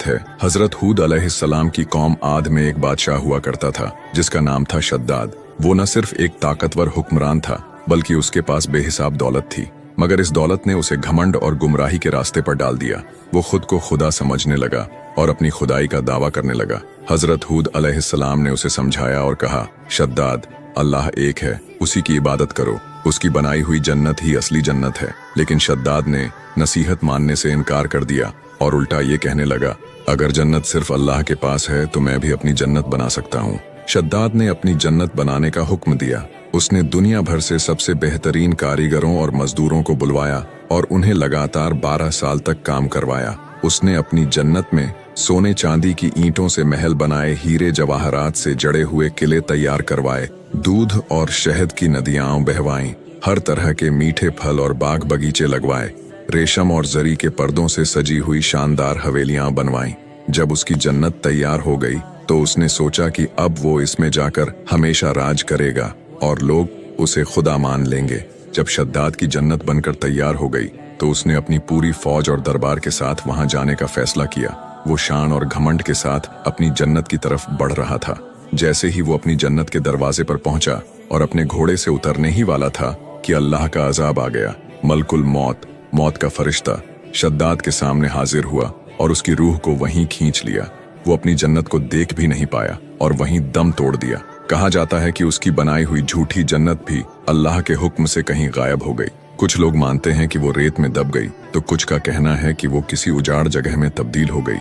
बात है। हजरत हूद अलैहिस्सलाम की कौम आद में एक बादशाह हुआ करता था जिसका नाम था शद्दाद। वो न सिर्फ एक ताकतवर हुक्मरान था बल्कि उसके पास बेहिसाब दौलत थी, मगर इस दौलत ने उसे घमंड और गुमराही के रास्ते पर डाल दिया। वो खुद को खुदा समझने लगा और अपनी खुदाई का दावा करने लगा। हजरत हूद अलैहिस्सलाम ने उसे समझाया और कहा, शद्दाद, अल्लाह एक है, उसी की इबादत करो, उसकी बनाई हुई जन्नत ही असली जन्नत है। लेकिन शद्दाद ने नसीहत मानने से इनकार कर दिया और उल्टा ये कहने लगा, अगर जन्नत सिर्फ अल्लाह के पास है तो मैं भी अपनी जन्नत बना सकता हूँ। शद्दाद ने अपनी जन्नत बनाने का हुक्म दिया। उसने दुनिया भर से सबसे बेहतरीन कारीगरों और मजदूरों को बुलवाया और उन्हें लगातार 12 साल तक काम करवाया। उसने अपनी जन्नत में सोने चांदी की ईंटों से महल बनाए, हीरे जवाहरात से जड़े हुए किले तैयार करवाए, दूध और शहद की नदियां बहवाईं, हर तरह के मीठे फल और बाग बगीचे लगवाए, रेशम और जरी के पर्दों से सजी हुई शानदार हवेलियां बनवाईं। जब उसकी जन्नत तैयार हो गई तो उसने सोचा कि अब वो इसमें जाकर हमेशा राज करेगा और लोग उसे खुदा मान लेंगे। जब शद्दाद की जन्नत बनकर तैयार हो गई तो उसने अपनी पूरी फौज और दरबार के साथ वहां जाने का फैसला किया। वो शान और घमंड के साथ अपनी जन्नत की तरफ बढ़ रहा था। जैसे ही वो अपनी जन्नत के दरवाजे पर पहुंचा और अपने घोड़े से उतरने ही वाला था कि अल्लाह का अजाब आ गया। मलकुल मौत का फरिश्ता शद्दाद के सामने हाजिर हुआ और उसकी रूह को वहीं खींच लिया। वो अपनी जन्नत को देख भी नहीं पाया और वहीं दम तोड़ दिया। कहा जाता है कि उसकी बनाई हुई झूठी जन्नत भी अल्लाह के हुक्म से कहीं गायब हो गई। कुछ लोग मानते हैं कि वो रेत में दब गई तो कुछ का कहना है कि वो किसी उजाड़ जगह में तब्दील हो गई।